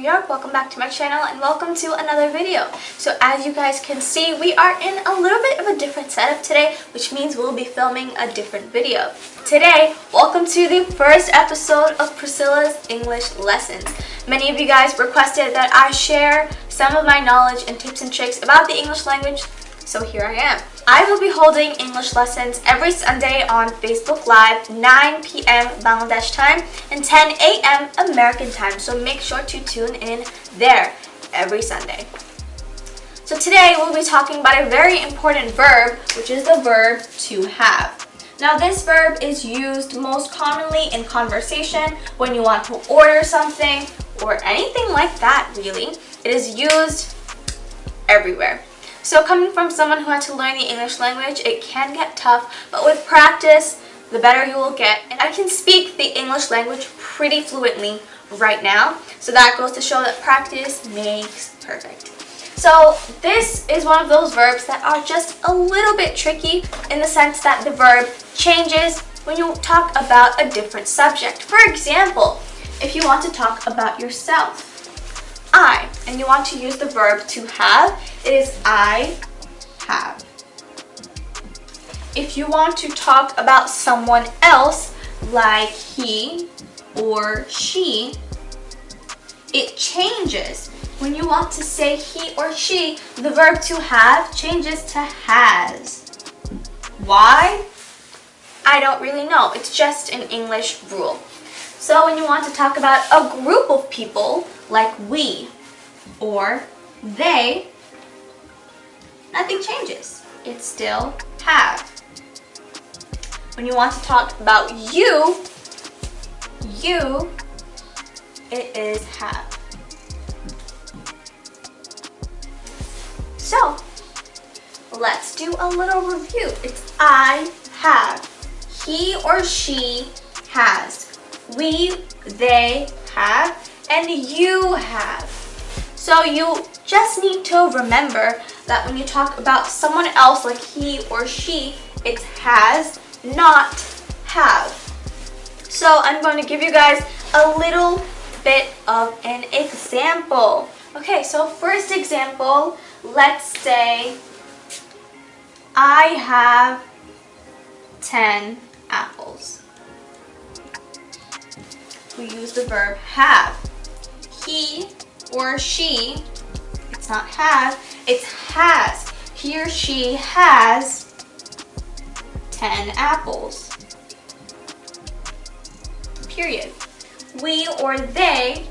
York. Welcome back to my channel and welcome to another video. So as you guys can see, we are in a little bit of a different setup today, which means we'll be filming a different video. Today, welcome to the first episode of Pricila's English lessons. Many of you guys requested that I share some of my knowledge and tips and tricks about the English language, so here I am. I will be holding English lessons every Sunday on Facebook Live, 9 p.m. Bangladesh time and 10 a.m. American time. So make sure to tune in there every Sunday. So today we'll be talking about a very important verb, which is the verb to have. Now this verb is used most commonly in conversation when you want to order something or anything like that really. It is used everywhere. So coming from someone who had to learn the English language, it can get tough, but with practice, the better you will get. And I can speak the English language pretty fluently right now, so that goes to show that practice makes perfect. So this is one of those verbs that are just a little bit tricky in the sense that the verb changes when you talk about a different subject. For example, if you want to talk about yourself, and you want to use the verb to have, it is I have. If you want to talk about someone else, like he or she, it changes. When you want to say he or she, the verb to have changes to has. Why? I don't really know. It's just an English rule. So when you want to talk about a group of people, like we or they, nothing changes. It's still have. When you want to talk about you, it is have. So, let's do a little review. It's I have. He or she has. We, they have. And you have. So you just need to remember that when you talk about someone else like he or she, it's has, not have. So I'm going to give you guys a little bit of an example. Okay, so first example, let's say I have 10 apples. We use the verb have. He or she, it's not have, it's has. He or she has 10 apples. Period. We or they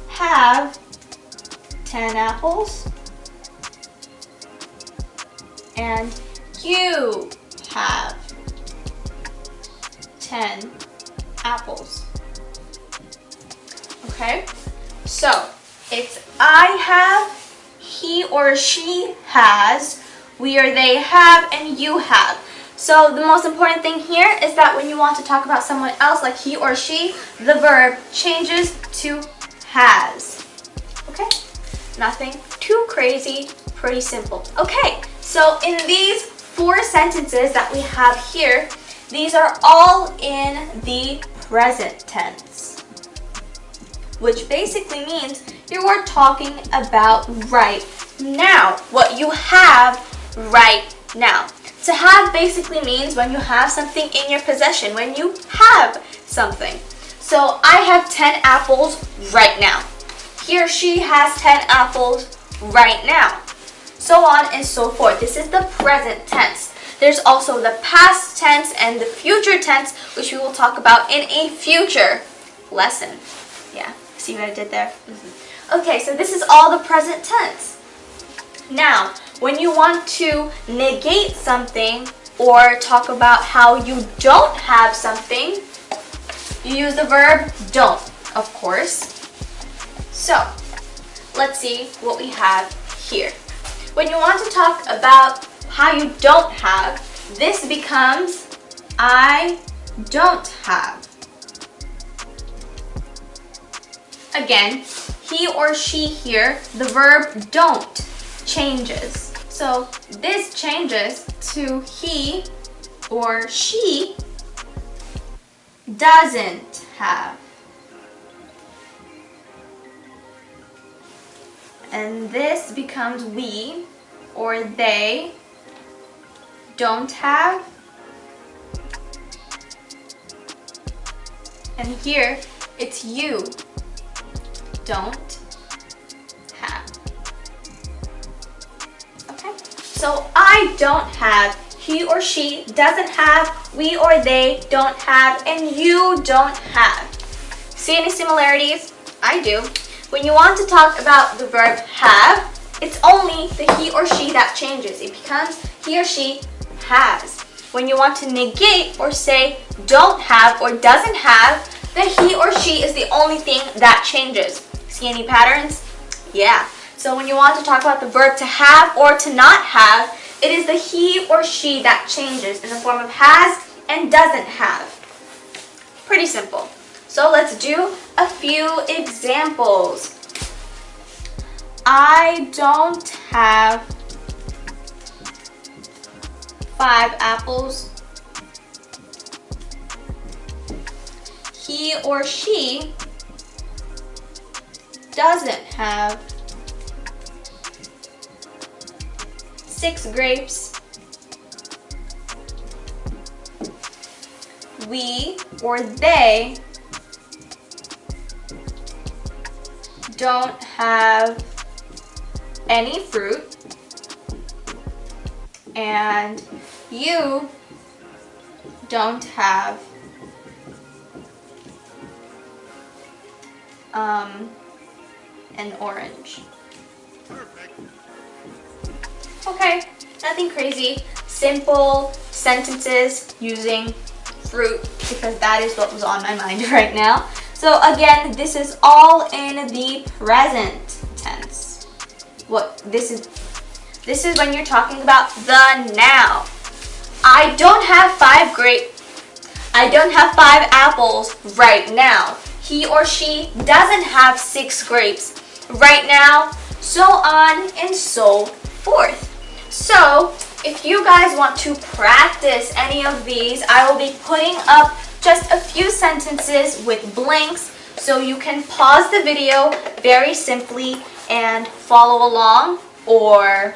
have 10 apples. And you have 10 apples. Okay, so it's I have, he or she has, we or they have, and you have. So the most important thing here is that when you want to talk about someone else like he or she, the verb changes to has. Okay, nothing too crazy, pretty simple. Okay, so in these 4 sentences that we have here, these are all in the present tense, which basically means you are talking about right now, what you have right now. To have basically means when you have something in your possession, when you have something. So I have 10 apples right now. He or she has 10 apples right now. So on and so forth. This is the present tense. There's also the past tense and the future tense, which we will talk about in a future lesson. Yeah, see what I did there? Okay, so this is all the present tense. Now, when you want to negate something or talk about how you don't have something, you use the verb don't, of course. So, let's see what we have here. When you want to talk about how you don't have, this becomes I don't have. Again, he or she here, the verb don't changes. So this changes to he or she doesn't have. And this becomes we or they don't have. And here it's you don't have. Okay? So I don't have, he or she doesn't have, we or they don't have, and you don't have. See any similarities? I do. When you want to talk about the verb have, it's only the he or she that changes. It becomes he or she has. When you want to negate or say don't have or doesn't have, the he or she is the only thing that changes. See any patterns? Yeah. So when you want to talk about the verb to have or to not have, it is the he or she that changes in the form of has and doesn't have. Pretty simple. So let's do a few examples. I don't have 5 apples. He or she doesn't have 6 grapes. We or they don't have any fruit. And you don't have an orange. Okay, nothing crazy. Simple sentences using fruit because that is what was on my mind right now. So again, this is all in the present tense. This is when you're talking about the now. I don't have 5 apples right now. He or she doesn't have 6 grapes right now, so on and so forth. So, if you guys want to practice any of these, I will be putting up just a few sentences with blanks so you can pause the video very simply and follow along or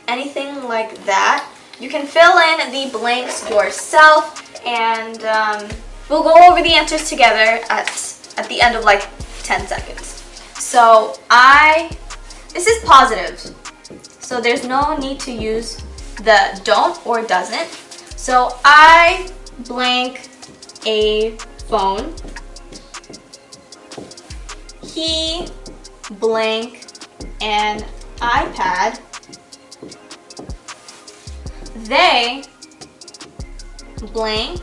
anything like that. You can fill in the blanks yourself and we'll go over the answers together at the end of like 10 seconds. So this is positive, so there's no need to use the don't or doesn't. So I blank a phone. He blank an iPad. They blank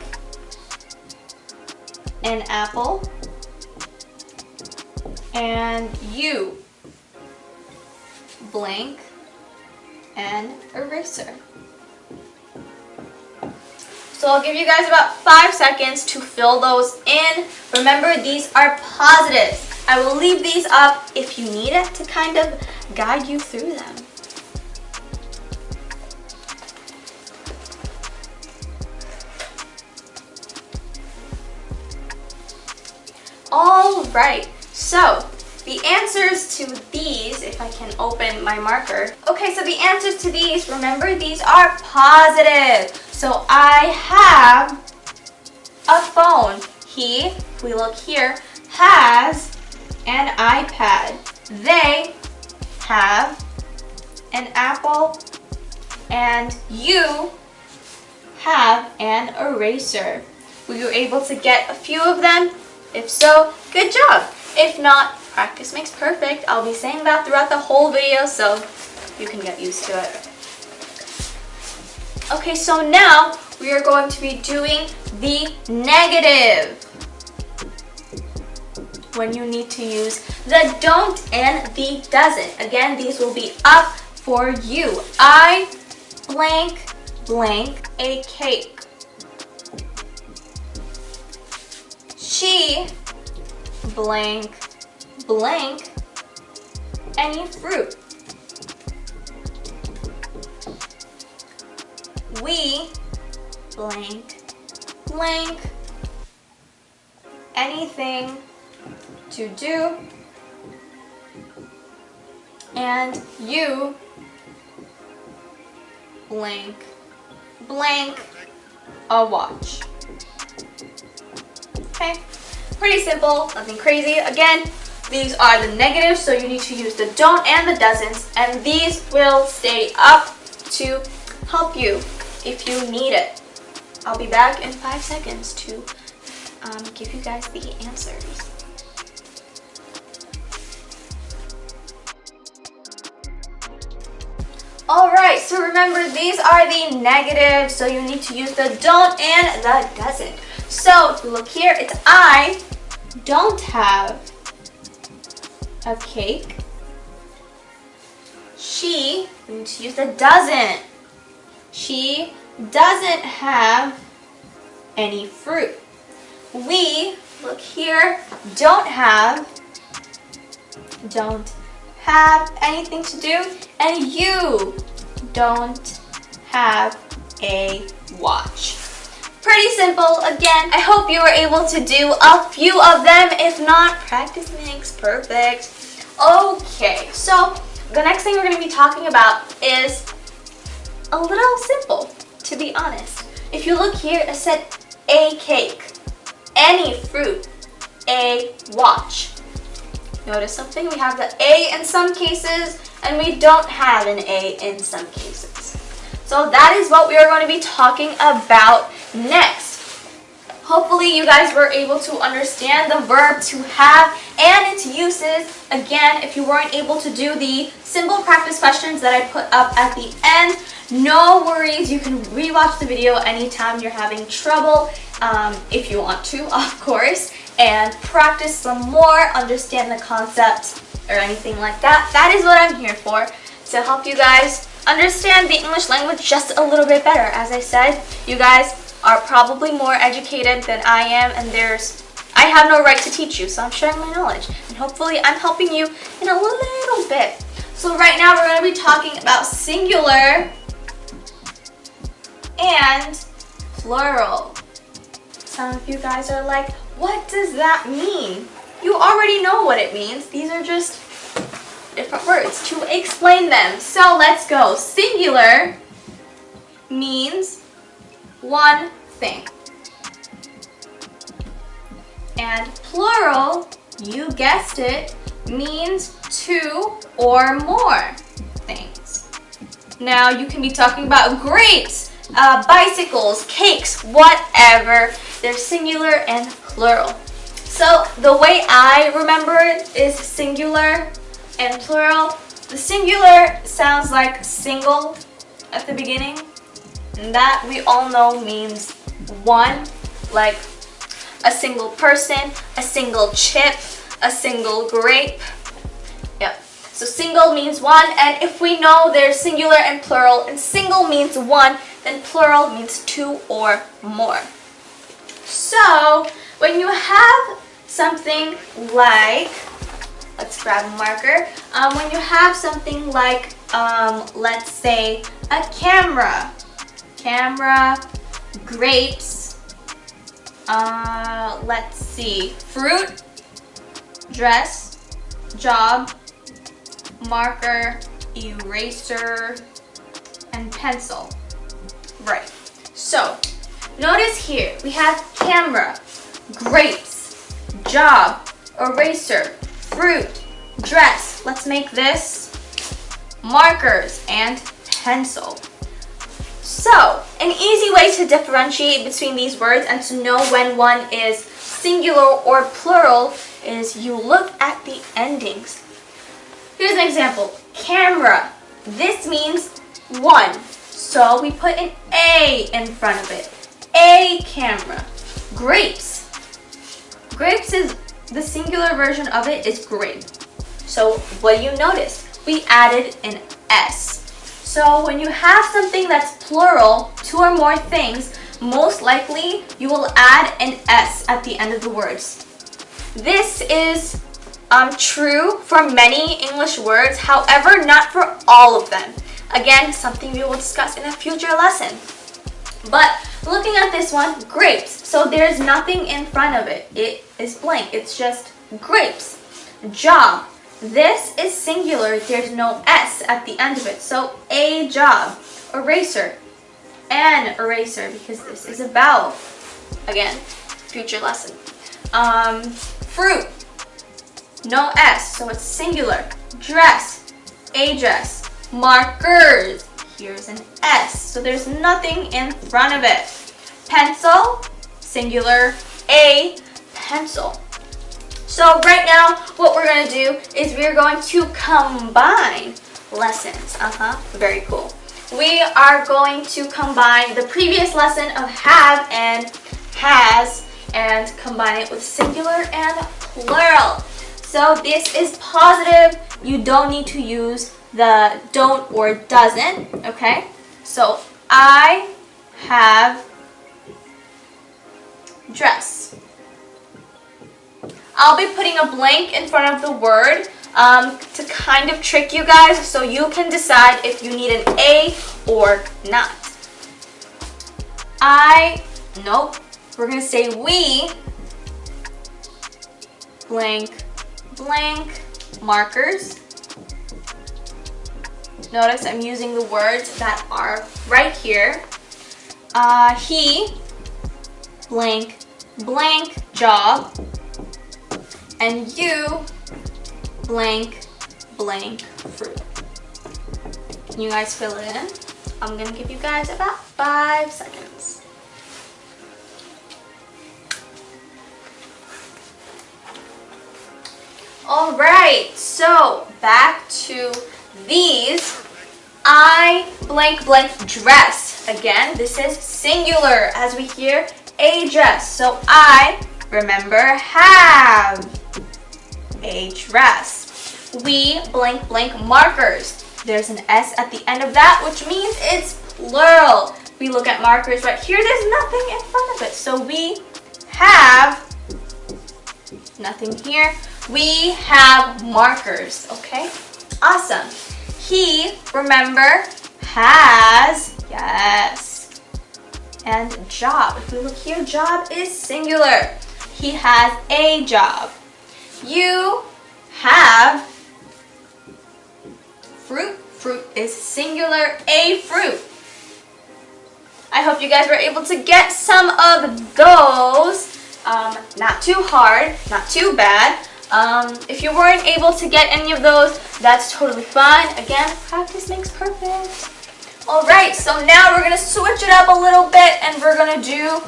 an apple. And you blank an eraser. So I'll give you guys about 5 seconds to fill those in. Remember, these are positives. I will leave these up if you need it to kind of guide you through them. All right, so the answers to these, if I can open my marker. Okay, so the answers to these, remember, these are positive. So I have a phone. He, if we look here, has an iPad. They have an apple. And you have an eraser. Were you able to get a few of them? If so, good job. If not, practice makes perfect. I'll be saying that throughout the whole video so you can get used to it. Okay, so now we are going to be doing the negative. When you need to use the don't and the doesn't. Again, these will be up for you. I blank blank a cake. She blank blank any fruit. We blank blank anything to do. and you blank blank a watch. Okay, pretty simple, nothing crazy. Again, these are the negatives, so you need to use the don't and the doesn't, and these will stay up to help you if you need it. I'll be back in 5 seconds to give you guys the answers. Alright, so remember these are the negatives, so you need to use the don't and the doesn't. So if you look here, it's I don't have a cake. She, you need to use the doesn't. She doesn't have any fruit. We, look here, don't have anything to do, and you don't have a watch. Pretty simple. Again, I hope you were able to do a few of them. If not, practice makes perfect. Okay, so the next thing we're going to be talking about is a little simple, to be honest. If you look here, it said a cake, any fruit, a watch. Notice something? We have the A in some cases, and we don't have an A in some cases. So that is what we are going to be talking about next. Hopefully you guys were able to understand the verb to have and its uses. Again, if you weren't able to do the simple practice questions that I put up at the end, no worries. You can rewatch the video anytime you're having trouble, if you want to, of course, and practice some more, understand the concepts or anything like that. That is what I'm here for, to help you guys understand the English language just a little bit better. As I said, you guys are probably more educated than I am, and I have no right to teach you, so I'm sharing my knowledge, and hopefully I'm helping you in a little bit. So right now we're going to be talking about singular and plural. Some of you guys are like, what does that mean? You already know what it means. These are just different words to explain them. So let's go. Singular means one thing. And plural, you guessed it, means two or more things. Now you can be talking about grapes, bicycles, cakes, whatever. They're singular and plural. So the way I remember it is singular and plural. The singular sounds like single at the beginning, and that we all know means one, like a single person, a single chip, a single grape. Yep. So single means one, and if we know there's singular and plural, and single means one, then plural means two or more. So when you have something like, let's grab a marker, when you have something like, let's say a camera, grapes, let's see, fruit, dress, job, marker, eraser, and pencil. Right. So notice here we have camera, grapes, job, eraser, fruit, dress. Let's make this markers and pencil. So an easy way to differentiate between these words and to know when one is singular or plural is you look at the endings. Here's an example. Camera. This means one. So we put an A in front of it. A camera. Grapes. Grapes is the singular version of it is grape. So what do you notice? We added an S. So when you have something that's plural, two or more things, most likely you will add an S at the end of the words. This is true for many English words, however, not for all of them. Again, something we will discuss in a future lesson. But looking at this one, grapes. So there's nothing in front of it. It is blank. It's just grapes. Job. This is singular. There's no S at the end of it. So a job. Eraser. An eraser, because this is a vowel. Again, future lesson. Fruit. No S, so it's singular. Dress. A dress. Markers. Here's an S, so there's nothing in front of it. Pencil. Singular. A pencil. So right now, what we're going to do is we're going to combine lessons. Very cool. We are going to combine the previous lesson of have and has and combine it with singular and plural. So this is positive. You don't need to use the don't or doesn't, okay? So I have dress. I'll be putting a blank in front of the word to kind of trick you guys so you can decide if you need an A or not. Nope. We're going to say we blank blank markers. Notice I'm using the words that are right here. He blank blank job. And you blank blank fruit. Can you guys fill it in? I'm gonna give you guys about 5 seconds. All right, so back to these. I blank blank dress. Again, this is singular as we hear a dress. So I, remember, have a dress. We blank blank markers. There's an S at the end of that, which means it's plural. We look at markers right here. There's nothing in front of it. So we have nothing here. We have markers, okay? Awesome. He, remember, has, yes, and job. If we look here, job is singular. He has a job. You have fruit. Fruit is singular, a fruit. I hope you guys were able to get some of those. Not too hard, not too bad. If you weren't able to get any of those, that's totally fine. Again, practice makes perfect. Alright, so now we're going to switch it up a little bit and we're going to do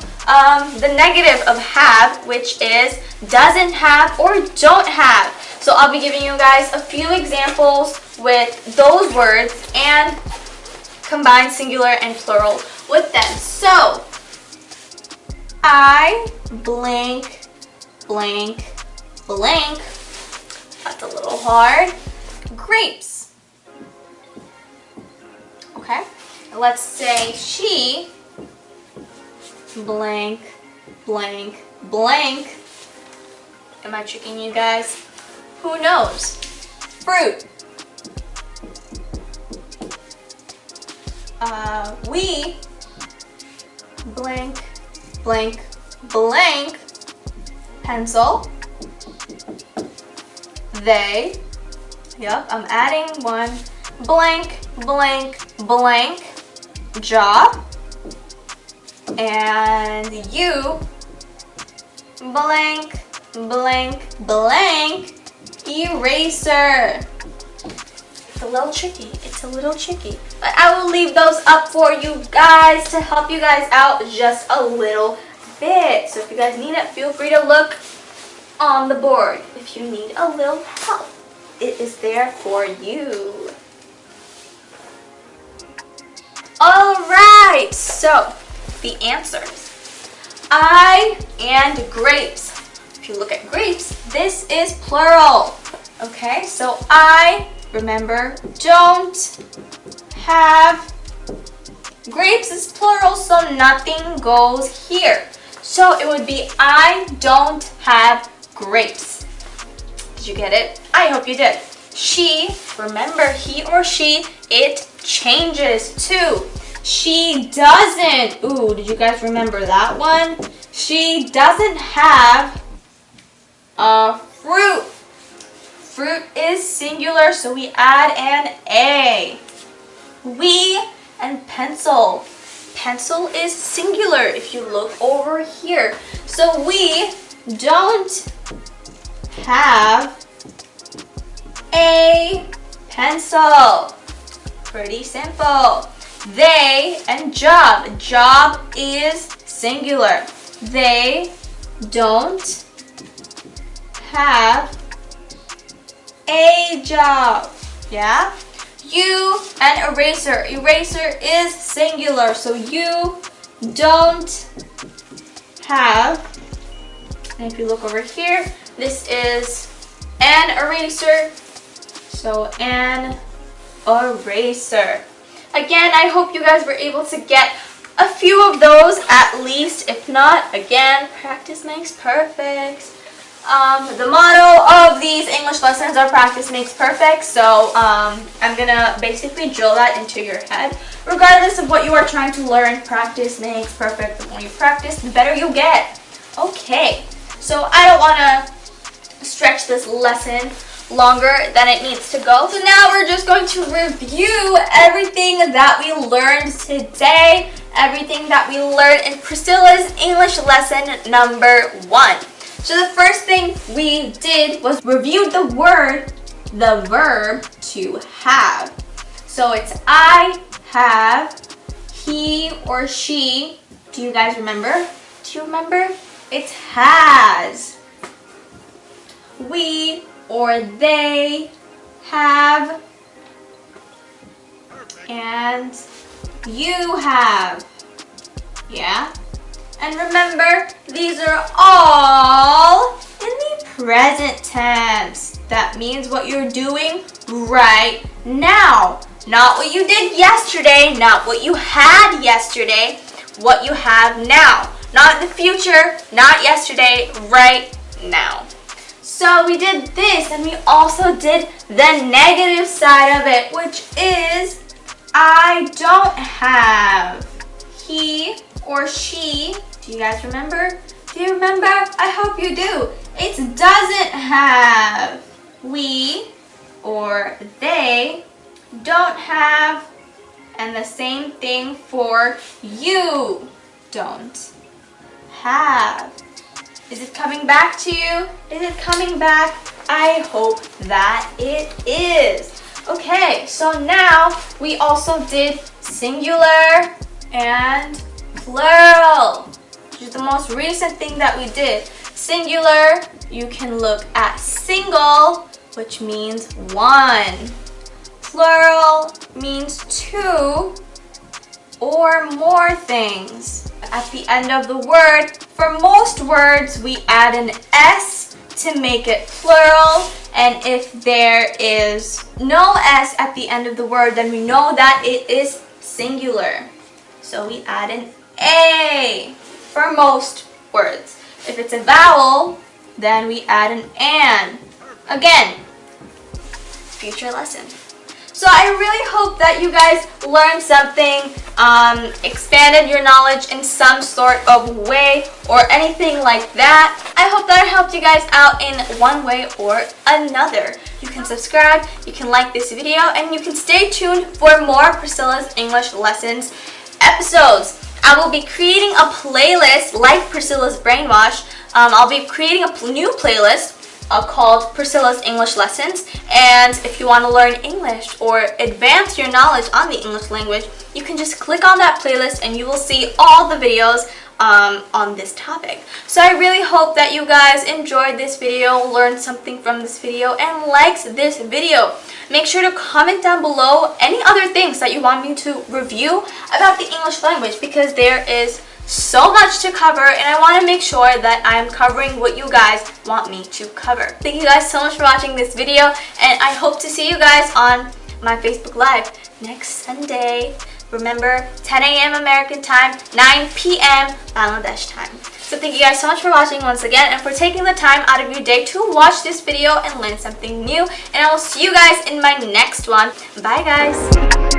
the negative of have, which is doesn't have or don't have. So I'll be giving you guys a few examples with those words and combine singular and plural with them. So, I blank, blank, blank. That's a little hard. Grapes. Okay. Let's say she blank, blank, blank. Am I tricking you guys? Who knows? Fruit. We blank, blank, blank. Pencil. They. Yep, I'm adding one. Blank, blank, blank. Job. And you blank, blank, blank. Eraser. It's a little tricky. It's a little tricky. But I will leave those up for you guys to help you guys out just a little bit. So if you guys need it, feel free to look on the board. If you need a little help, it is there for you. Alright, so the answers. I and grapes. If you look at grapes, this is plural. Okay, so I, remember, don't have. Grapes is plural, so nothing goes here. So it would be I don't have grapes. Did you get it? I hope you did. She, remember, he or she, it changes to. She doesn't. Ooh, did you guys remember that one? She doesn't have a fruit. Fruit is singular, so we add an A. We and pencil. Pencil is singular if you look over here. So we don't have a pencil. Pretty simple. They and job. Job is singular. They don't have a job. Yeah? You and eraser. Eraser is singular. So you don't have, and if you look over here, this is an eraser. So an eraser. Again, I hope you guys were able to get a few of those at least. If not, again, practice makes perfect. The motto of these English lessons are practice makes perfect. So I'm gonna basically drill that into your head. Regardless of what you are trying to learn, practice makes perfect. The more you practice, the better you get. Okay, so I don't want to stretch this lesson longer than it needs to go. So now we're just going to review everything that we learned today, everything that we learned in Pricila's English lesson number 1. So the first thing we did was review the verb to have. So it's I have, he or she. Do you guys remember? Do you remember? It's has. We or they have, and you have. Yeah? And remember, these are all in the present tense. That means what you're doing right now. Not what you did yesterday, not what you had yesterday, what you have now. Not in the future, not yesterday, right now. So we did this, and we also did the negative side of it, which is I don't have. He or she. Do you guys remember? Do you remember? I hope you do. It doesn't have. We or they don't have. And the same thing for you don't have. Is it coming back to you? Is it coming back? I hope that it is. Okay, so now we also did singular and plural, which is the most recent thing that we did. Singular, you can look at single, which means one. Plural means two or more things. At the end of the word, for most words, we add an S to make it plural. And if there is no S at the end of the word, then we know that it is singular. So we add an A for most words. If it's a vowel, then we add an. Again, future lesson. So I really hope that you guys learned something, expanded your knowledge in some sort of way or anything like that. I hope that helped you guys out in one way or another. You can subscribe, you can like this video, and you can stay tuned for more Pricila's English Lessons episodes. I will be creating a playlist like Pricila's Brainwash. I'll be creating a new playlist called Pricila's English Lessons, and if you want to learn English or advance your knowledge on the English language, you can just click on that playlist and you will see all the videos on this topic. So I really hope that you guys enjoyed this video, learned something from this video, and liked this video. Make sure to comment down below any other things that you want me to review about the English language, because there is so much to cover and I want to make sure that I'm covering what you guys want me to cover. Thank you guys so much for watching this video, and I hope to see you guys on my Facebook Live next Sunday. Remember, 10 a.m. American time, 9 p.m. Bangladesh time. So thank you guys so much for watching once again and for taking the time out of your day to watch this video and learn something new. And I will see you guys in my next one. Bye guys!